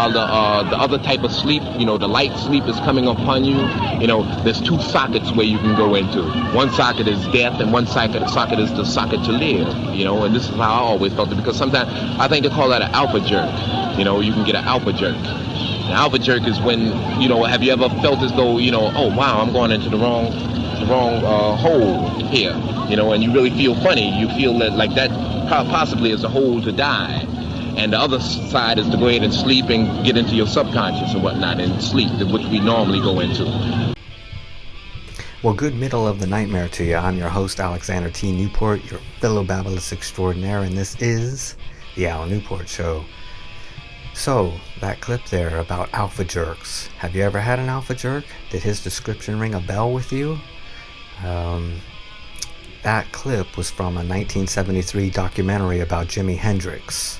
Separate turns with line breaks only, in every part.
while the other type of sleep, the light sleep is coming upon you. There's two sockets where you can go into. One socket is death, and one socket is the socket to live. And this is how I always felt it, because sometimes I think they call that an alpha jerk. You can get an alpha jerk. An alpha jerk is when, have you ever felt as though, oh wow, I'm going into the wrong hole here, and you really feel funny. You feel that like that possibly is a hole to die. And the other side is to go ahead and sleep and get into your subconscious and whatnot and sleep, which we normally go into.
Well, good middle of the nightmare to you. I'm your host, Alexander T. Newport, your Philobabblist Extraordinaire, and this is the Al Newport Show. So, that clip there about alpha jerks. Have you ever had an alpha jerk? Did his description ring a bell with you? That clip was from a 1973 documentary about Jimi Hendrix.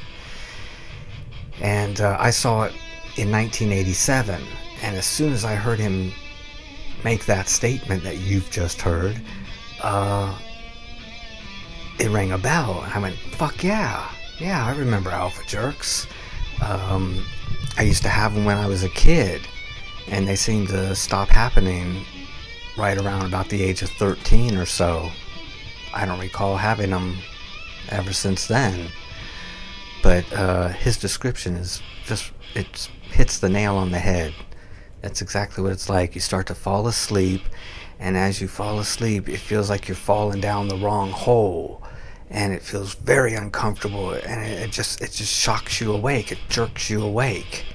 And I saw it in 1987, and as soon as I heard him make that statement that you've just heard, it rang a bell. I went, fuck yeah, I remember alpha jerks. I used to have them when I was a kid, and they seemed to stop happening right around about the age of 13 or so. I don't recall having them ever since then. But his description is just, it hits the nail on the head. That's exactly what it's like. You start to fall asleep, and as you fall asleep, it feels like you're falling down the wrong hole, and it feels very uncomfortable, and it just shocks you awake. It jerks you awake.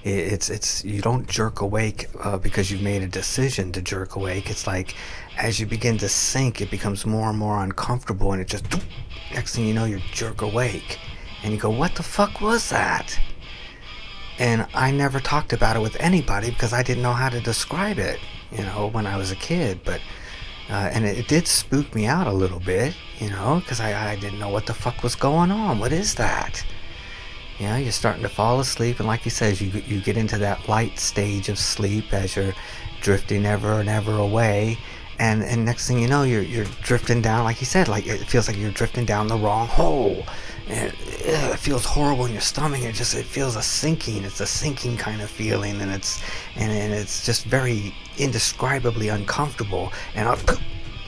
It's you don't jerk awake because you've made a decision to jerk awake. It's like as you begin to sink, it becomes more and more uncomfortable, and it just, next thing you know, you jerk awake. And you go, what the fuck was that? And I never talked about it with anybody because I didn't know how to describe it, when I was a kid. But and it did spook me out a little bit, because I didn't know what the fuck was going on. What is that? You're starting to fall asleep, and like he says, you get into that light stage of sleep as you're drifting ever and ever away. And next thing you know, you're drifting down, like he said, like it feels like you're drifting down the wrong hole. And it feels horrible in your stomach. It feels a sinking. It's a sinking kind of feeling, and it's just very indescribably uncomfortable. And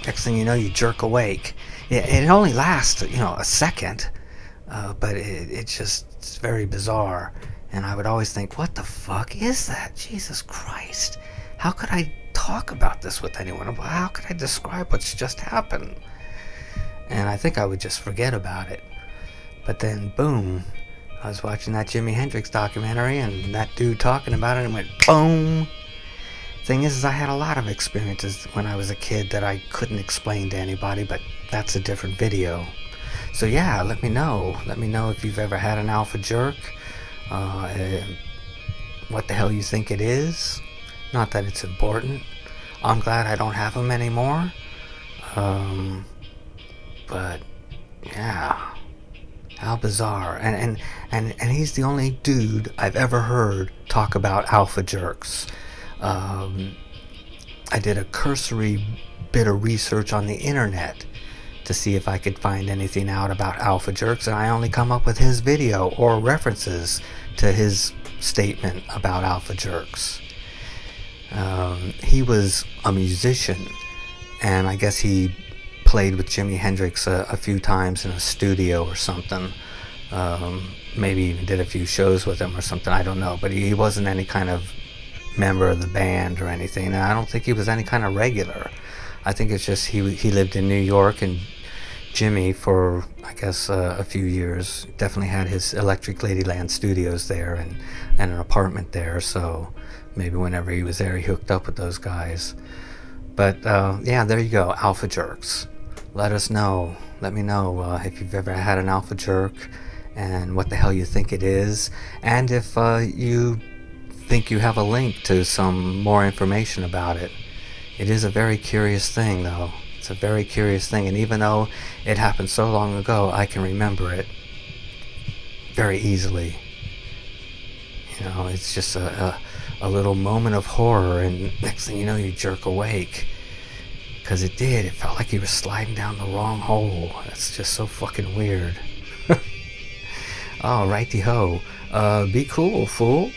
next thing you know, you jerk awake. It only lasts, a second, but it's very bizarre. And I would always think, what the fuck is that? Jesus Christ! How could I talk about this with anyone? How could I describe what's just happened? And I think I would just forget about it. But then, boom, I was watching that Jimi Hendrix documentary, and that dude talking about it, and went, boom. Thing is I had a lot of experiences when I was a kid that I couldn't explain to anybody, but that's a different video. So yeah, let me know. Let me know if you've ever had an alpha jerk, what the hell you think it is. Not that it's important. I'm glad I don't have them anymore. But yeah, how bizarre. And he's the only dude I've ever heard talk about alpha jerks. I did a cursory bit of research on the internet to see if I could find anything out about alpha jerks, and I only come up with his video or references to his statement about alpha jerks. He was a musician, and I guess he played with Jimi Hendrix a few times in a studio or something. Maybe even did a few shows with him or something, I don't know. But he wasn't any kind of member of the band or anything, and I don't think he was any kind of regular. I think it's just he lived in New York, and Jimmy, for I guess a few years, definitely had his Electric Ladyland studios there and an apartment there, so maybe whenever he was there he hooked up with those guys. But yeah, there you go, alpha jerks. Let us know, let me know if you've ever had an alpha jerk and what the hell you think it is, and if you think you have a link to some more information about it. It is a very curious thing, though. It's a very curious thing, and even though it happened so long ago, I can remember it very easily. You know, it's just a little moment of horror, and next thing you know, you jerk awake. Because it did. It felt like you were sliding down the wrong hole. That's just so fucking weird. Oh, righty-ho. Be cool, fool.